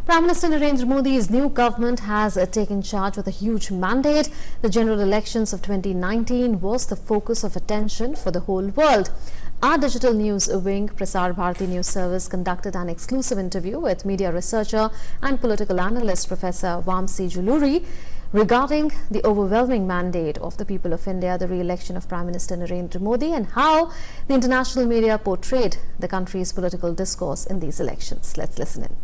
Prime Minister Narendra Modi's new government has taken charge with a huge mandate. The general elections of 2019 was the focus of attention for the whole world. Our digital news wing, Prasar Bharti News Service, conducted an exclusive interview with media researcher and political analyst Professor Vamsee Juluri regarding the overwhelming mandate of the people of India, the re-election of Prime Minister Narendra Modi, and how the international media portrayed the country's political discourse in these elections. Let's listen in.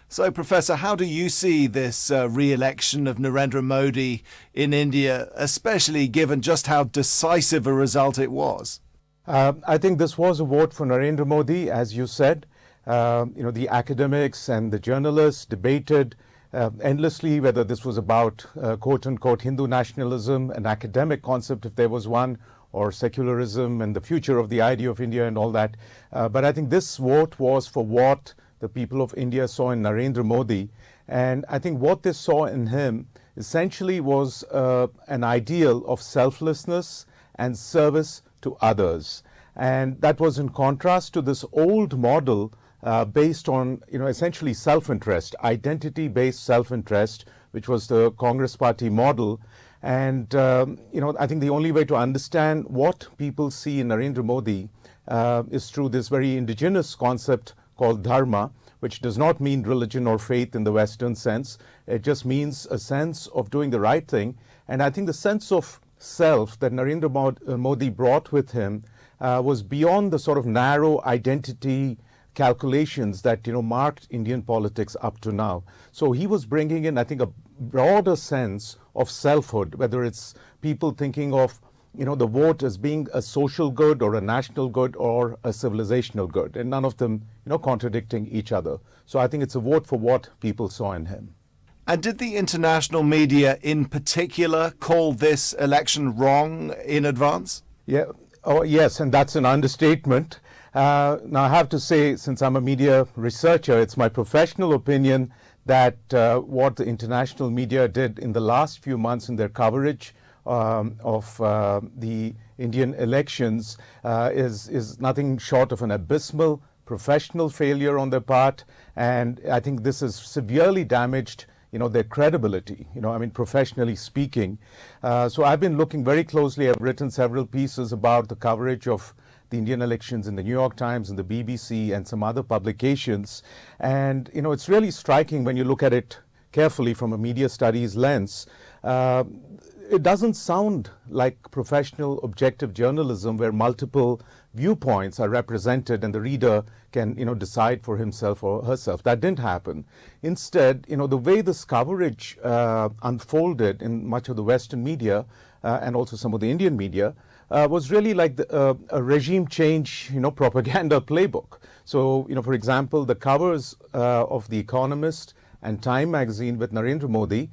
So, Professor, how do you see this re-election of Narendra Modi in India, especially given just how decisive a result it was? I think this was a vote for Narendra Modi, as you said. The academics and the journalists debated endlessly whether this was about quote-unquote Hindu nationalism, an academic concept if there was one, or secularism and the future of the idea of India and all that. But I think this vote was for what the people of India saw in Narendra Modi. And I think what they saw in him essentially was an ideal of selflessness and service to others. And that was in contrast to this old model based on, essentially self-interest, identity-based self-interest, which was the Congress Party model. And, I think the only way to understand what people see in Narendra Modi is through this very indigenous concept called dharma, which does not mean religion or faith in the Western sense. It just means a sense of doing the right thing. And I think the sense of self that Narendra Modi brought with him was beyond the sort of narrow identity calculations that marked Indian politics up to now. So he was bringing in, I think, a broader sense of selfhood, whether it's people thinking of the vote as being a social good or a national good or a civilizational good, and none of them contradicting each other. So I think it's a vote for what people saw in him. And did the international media in particular call this election wrong in advance? Yeah. Oh, yes, and that's an understatement. Now, I have to say, since I'm a media researcher, it's my professional opinion that what the international media did in the last few months in their coverage of the Indian elections is nothing short of an abysmal professional failure on their part. And I think this has severely damaged their credibility, professionally speaking. So I've been looking very closely. I've written several pieces about the coverage of the Indian elections in the New York Times and the BBC and some other publications. And, it's really striking when you look at it carefully from a media studies lens. It doesn't sound like professional objective journalism where multiple viewpoints are represented and the reader can decide for himself or herself. That didn't happen. Instead, the way this coverage unfolded in much of the Western media and also some of the Indian media was really like a regime change propaganda playbook. So for example, the covers of The Economist and Time magazine with Narendra Modi,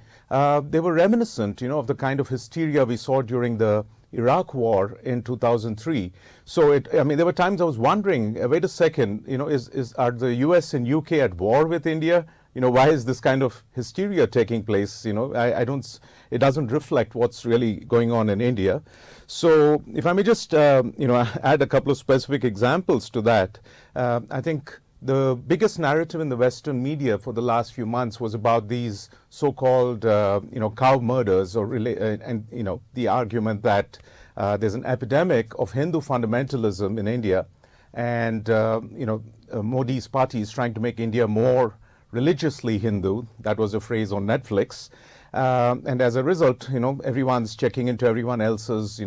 they were reminiscent, of the kind of hysteria we saw during the Iraq war in 2003. So there were times I was wondering, wait a second, are the US and UK at war with India? Why is this kind of hysteria taking place? It doesn't reflect what's really going on in India. So if I may just, add a couple of specific examples to that, I think the biggest narrative in the Western media for the last few months was about these so-called, cow murders, and the argument that there's an epidemic of Hindu fundamentalism in India, and Modi's party is trying to make India more religiously Hindu. That was a phrase on Netflix, and as a result, everyone's checking into everyone else's,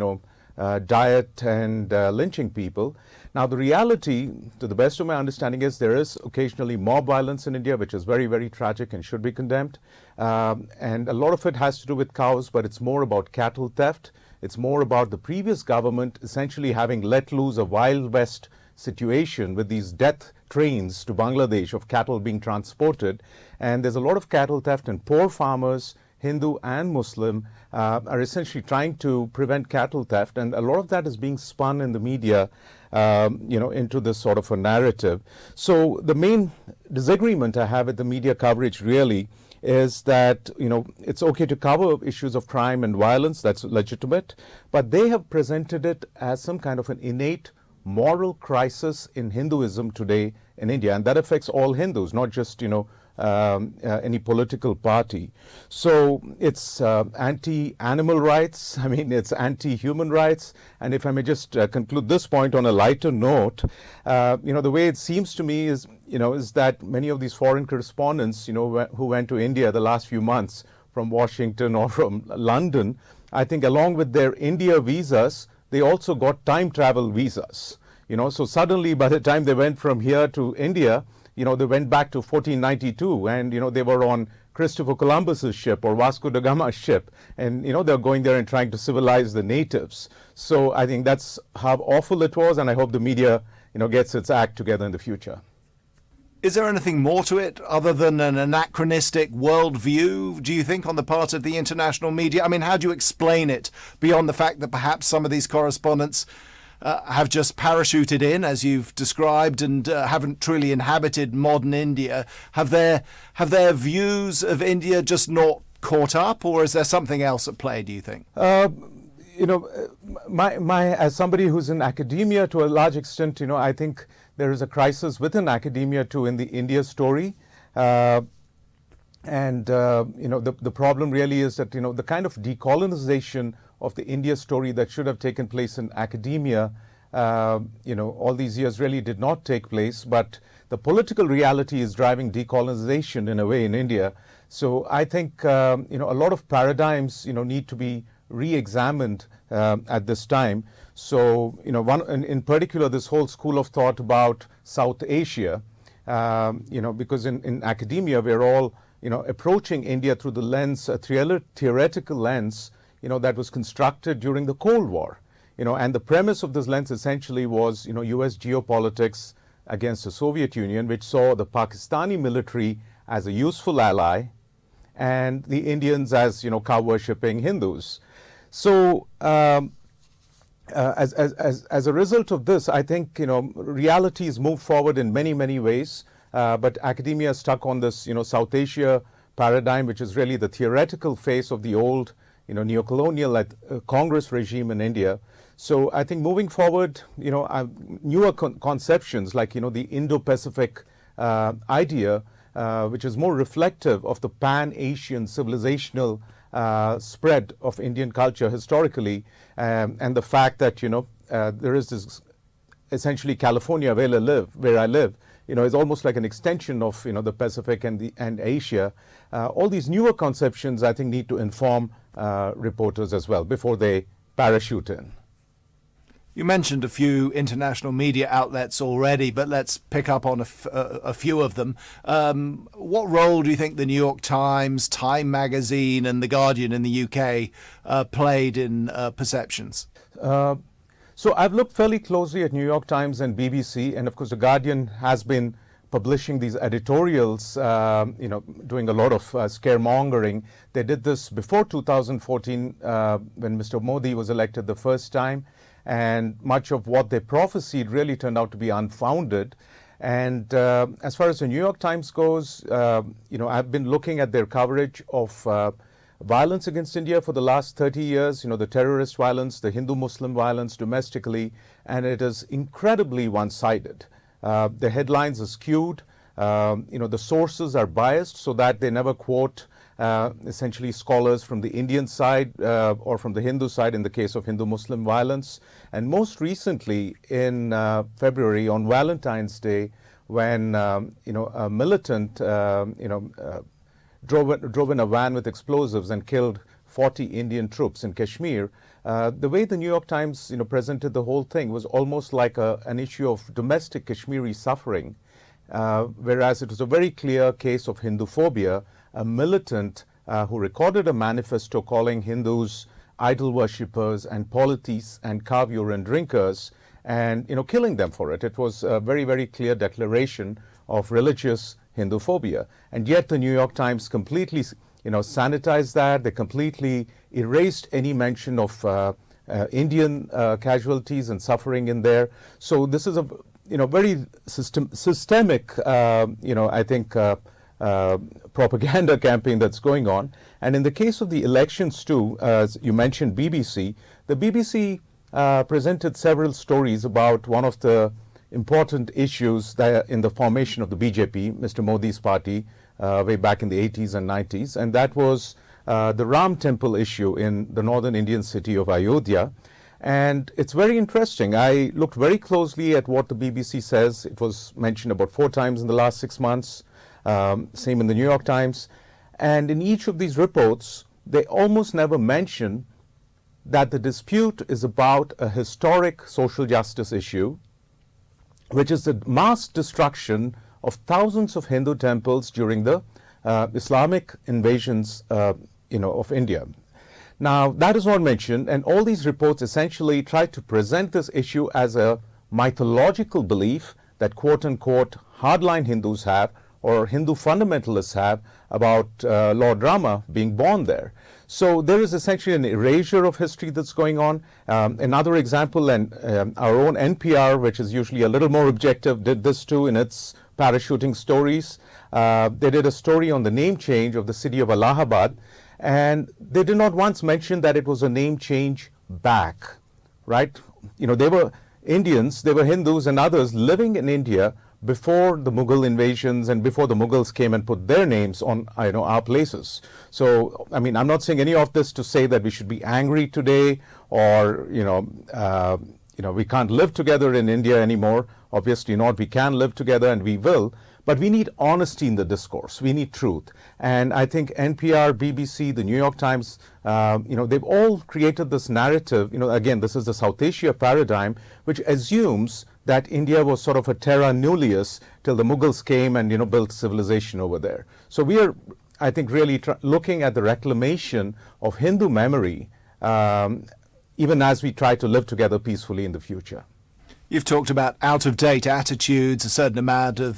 diet and lynching people. Now, the reality, to the best of my understanding, is there is occasionally mob violence in India, which is very, very tragic and should be condemned. And a lot of it has to do with cows, but it's more about cattle theft. It's more about the previous government essentially having let loose a Wild West situation with these death trains to Bangladesh of cattle being transported. And there's a lot of cattle theft, and poor farmers, Hindu and Muslim, are essentially trying to prevent cattle theft, and a lot of that is being spun in the media, into this sort of a narrative. So the main disagreement I have with the media coverage really is that, it's okay to cover issues of crime and violence, that's legitimate, but they have presented it as some kind of an innate moral crisis in Hinduism today in India, and that affects all Hindus, not just, any political party. So it's anti-animal rights, it's anti-human rights, and if I may just conclude this point on a lighter note, the way it seems to me is, is that many of these foreign correspondents, who went to India the last few months from Washington or from London, I think along with their India visas, they also got time travel visas. So suddenly by the time they went from here to India, they went back to 1492 and, they were on Christopher Columbus's ship or Vasco da Gama's ship. And, they're going there and trying to civilize the natives. So I think that's how awful it was. And I hope the media, gets its act together in the future. Is there anything more to it other than an anachronistic worldview, do you think, on the part of the international media? How do you explain it beyond the fact that perhaps some of these correspondents have just parachuted in, as you've described, and haven't truly inhabited modern India? Have their views of India just not caught up, or is there something else at play, do you think? As somebody who's in academia to a large extent, I think there is a crisis within academia too in the India story. The problem really is that, the kind of decolonization of the India story that should have taken place in academia, all these years really did not take place, but the political reality is driving decolonization in a way in India. So I think, a lot of paradigms, need to be re-examined at this time. So, in particular, this whole school of thought about South Asia, because in academia, we're all, approaching India through the lens, a theoretical lens, that was constructed during the Cold War. And the premise of this lens essentially was, US geopolitics against the Soviet Union, which saw the Pakistani military as a useful ally and the Indians as, cow-worshipping Hindus. So, as a result of this, I think, reality has moved forward in many, many ways, but academia is stuck on this, South Asia paradigm, which is really the theoretical face of the old, neocolonial Congress regime in India. So I think moving forward, newer conceptions like, the Indo-Pacific idea, which is more reflective of the pan-Asian civilizational spread of Indian culture historically, and the fact that, there is this essentially California where I live, is almost like an extension of, the Pacific and Asia. All these newer conceptions, I think, need to inform reporters as well before they parachute in. You mentioned a few international media outlets already, but let's pick up on a few of them. What role do you think the New York Times, Time Magazine and The Guardian in the UK played in perceptions? So I've looked fairly closely at New York Times and BBC, and of course The Guardian has been publishing these editorials, doing a lot of scaremongering. They did this before 2014 when Mr. Modi was elected the first time, and much of what they prophesied really turned out to be unfounded. And as far as the New York Times goes, I've been looking at their coverage of violence against India for the last 30 years, the terrorist violence, the Hindu-Muslim violence domestically, and it is incredibly one-sided. The headlines are skewed, the sources are biased so that they never quote essentially scholars from the Indian side or from the Hindu side in the case of Hindu-Muslim violence. And most recently in February on Valentine's Day, when a militant drove in a van with explosives and killed 40 Indian troops in Kashmir, the way the New York Times presented the whole thing was almost like an issue of domestic Kashmiri suffering, whereas it was a very clear case of Hinduphobia, a militant who recorded a manifesto calling Hindus idol worshippers and polities and cow urine drinkers, and killing them for it. It was a very, very clear declaration of religious Hinduphobia. And yet the New York Times completely sanitized that. They completely erased any mention of Indian casualties and suffering in there. So this is a very systemic I think propaganda campaign that's going on. And in the case of the elections too, as you mentioned BBC, the BBC presented several stories about one of the important issues that in the formation of the BJP, Mr. Modi's party, way back in the 80s and 90s, and that was the Ram temple issue in the northern Indian city of Ayodhya. And it's very interesting. I looked very closely at what the BBC says. It was mentioned about 4 times in the last 6 months, same in the New York Times. And in each of these reports, they almost never mention that the dispute is about a historic social justice issue, which is the mass destruction of thousands of Hindu temples during the Islamic invasions of India. Now, that is not mentioned, and all these reports essentially try to present this issue as a mythological belief that quote-unquote hardline Hindus have, or Hindu fundamentalists have, about Lord Rama being born there. So there is essentially an erasure of history that's going on. Another example, and our own NPR, which is usually a little more objective, did this too in its parachuting stories. They did a story on the name change of the city of Allahabad, and they did not once mention that it was a name change back, right? They were Indians, they were Hindus and others living in India before the Mughal invasions and before the Mughals came and put their names on our places. So, I mean, I'm not saying any of this to say that we should be angry today or, we can't live together in India anymore. Obviously not. We can live together and we will. But we need honesty in the discourse. We need truth. And I think NPR, BBC, the New York Times, they've all created this narrative. Again, this is the South Asia paradigm, which assumes that India was sort of a terra nullius till the Mughals came and, built civilization over there. So we are, I think, really looking at the reclamation of Hindu memory, even as we try to live together peacefully in the future. You've talked about out-of-date attitudes, a certain amount of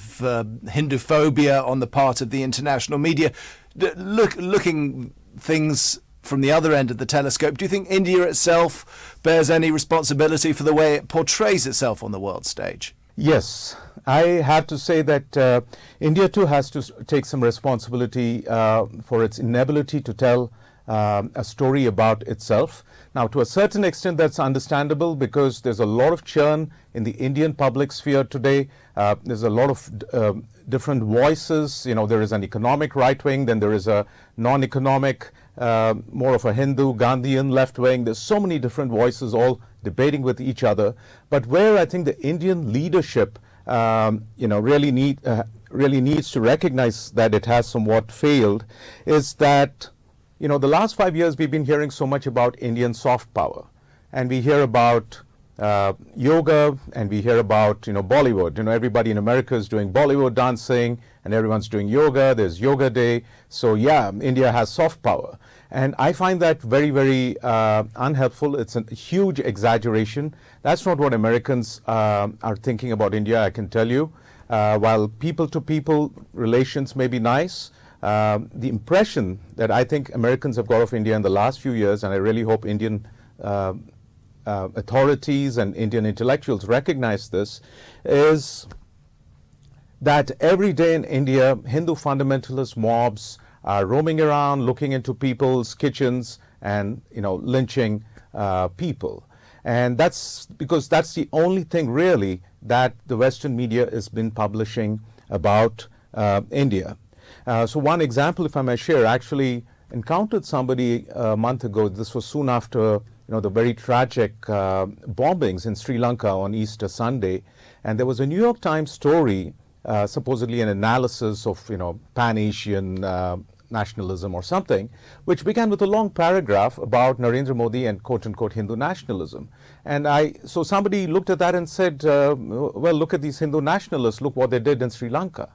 Hinduphobia on the part of the international media. Looking things from the other end of the telescope, do you think India itself bears any responsibility for the way it portrays itself on the world stage? Yes, I have to say that India too has to take some responsibility for its inability to tell a story about itself. Now, to a certain extent, that's understandable because there's a lot of churn in the Indian public sphere today. There's a lot of different voices. There is an economic right wing, then there is a non-economic, more of a Hindu, Gandhian left wing. There's so many different voices all debating with each other. But where I think the Indian leadership, really needs to recognize that it has somewhat failed is that the last 5 years we've been hearing so much about Indian soft power, and we hear about yoga, and we hear about Bollywood. Everybody in America is doing Bollywood dancing, and everyone's doing yoga. There's Yoga Day. So yeah, India has soft power, and I find that very, very unhelpful. It's a huge exaggeration. That's not what Americans are thinking about India, I can tell you. While people-to-people relations may be nice, the impression that I think Americans have got of India in the last few years, and I really hope Indian authorities and Indian intellectuals recognize this, is that every day in India, Hindu fundamentalist mobs are roaming around, looking into people's kitchens and, lynching people. And that's because that's the only thing really that the Western media has been publishing about India. So one example, if I may share, actually encountered somebody a month ago. This was soon after the very tragic bombings in Sri Lanka on Easter Sunday, and there was a New York Times story, supposedly an analysis of Pan-Asian nationalism or something, which began with a long paragraph about Narendra Modi and quote-unquote Hindu nationalism. And so somebody looked at that and said, well, look at these Hindu nationalists, look what they did in Sri Lanka.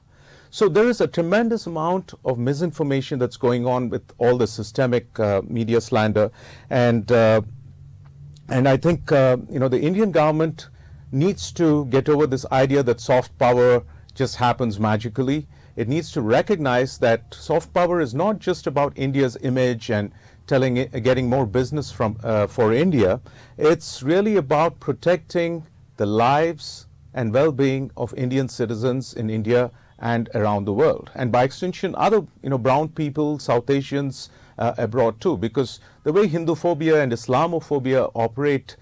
So there is a tremendous amount of misinformation that's going on with all the systemic media slander, and I think the Indian government needs to get over this idea that soft power just happens magically. It needs to recognize that soft power is not just about India's image and getting more business for India. It's really about protecting the lives and well-being of Indian citizens in India and around the world. And by extension, other brown people, South Asians abroad too, because the way Hinduphobia and Islamophobia operate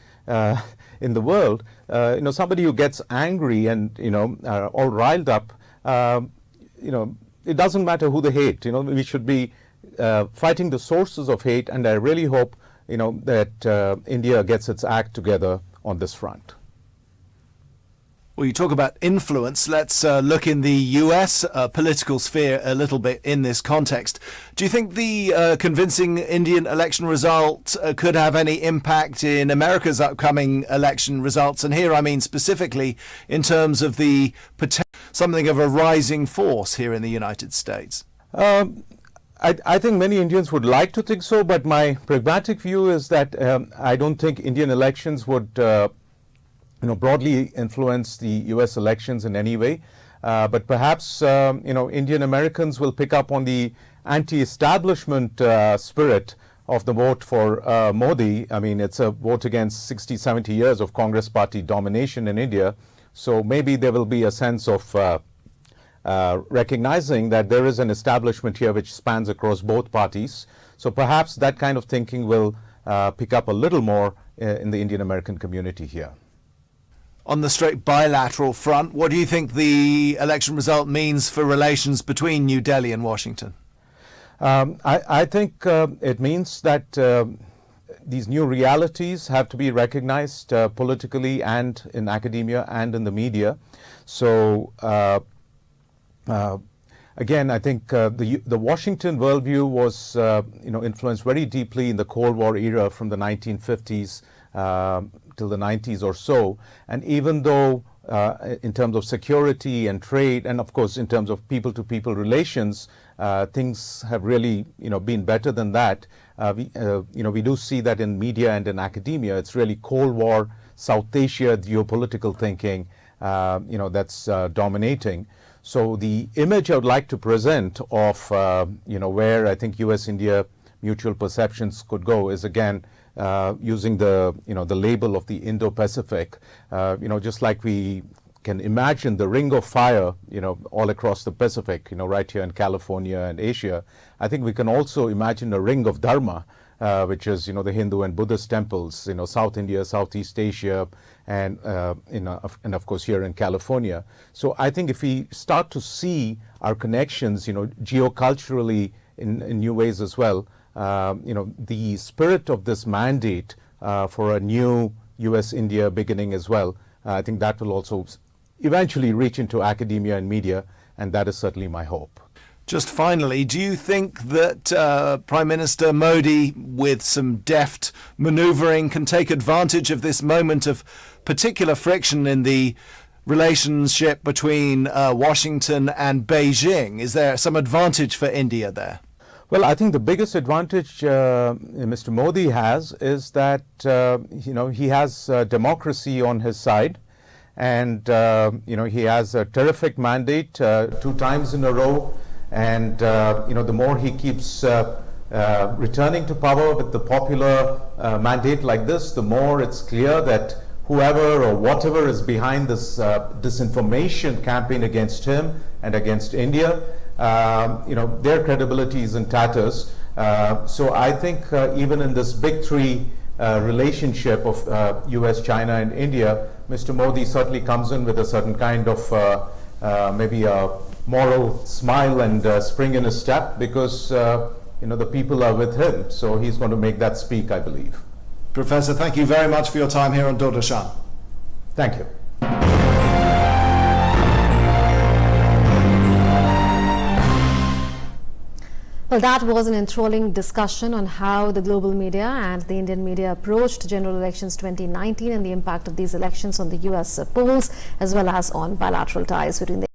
in the world, somebody who gets angry and all riled up, it doesn't matter who they hate. We should be fighting the sources of hate, and I really hope that India gets its act together on this front. Well, you talk about influence. Let's look in the US political sphere a little bit in this context. Do you think the convincing Indian election result could have any impact in America's upcoming election results? And here I mean specifically in terms of the something of a rising force here in the United States. I think many Indians would like to think so, but my pragmatic view is that I don't think Indian elections would broadly influence the US elections in any way. But perhaps, Indian Americans will pick up on the anti-establishment spirit of the vote for Modi. I mean, it's a vote against 60, 70 years of Congress party domination in India. So maybe there will be a sense of recognizing that there is an establishment here which spans across both parties. So perhaps that kind of thinking will pick up a little more in the Indian American community here. On the straight bilateral front, what do you think the election result means for relations between New Delhi and Washington? I think it means that these new realities have to be recognized politically and in academia and in the media. So again, I think the Washington worldview was influenced very deeply in the Cold War era from the 1950s till the 90s or so. And even though in terms of security and trade, and of course in terms of people-to-people relations, things have really been better than that. We do see that in media and in academia. It's really Cold War, South Asia geopolitical thinking that's dominating. So the image I would like to present of where I think US-India mutual perceptions could go is again using the the label of the Indo-Pacific. Just like we can imagine the ring of fire all across the Pacific, right here in California and Asia. I think we can also imagine a ring of Dharma, which is the Hindu and Buddhist temples, South India, Southeast Asia, and and of course here in California. So I think if we start to see our connections, geoculturally in new ways as well, the spirit of this mandate for a new US-India beginning as well, I think that will also eventually reach into academia and media, and that is certainly my hope. Just finally, do you think that Prime Minister Modi, with some deft manoeuvring, can take advantage of this moment of particular friction in the relationship between Washington and Beijing? Is there some advantage for India there? Well, I think the biggest advantage Mr. Modi has is that he has democracy on his side, and he has a terrific mandate 2 times in a row, and the more he keeps returning to power with the popular mandate like this, the more it's clear that whoever or whatever is behind this disinformation campaign against him and against India, their credibility is in tatters. So I think even in this big three relationship of US, China and India, Mr. Modi certainly comes in with a certain kind of maybe a moral smile and spring in his step, because the people are with him. So he's going to make that speak, I believe. Professor, thank you very much for your time here on Doordarshan. Thank you. Well, that was an enthralling discussion on how the global media and the Indian media approached general elections 2019 and the impact of these elections on the US polls, as well as on bilateral ties between the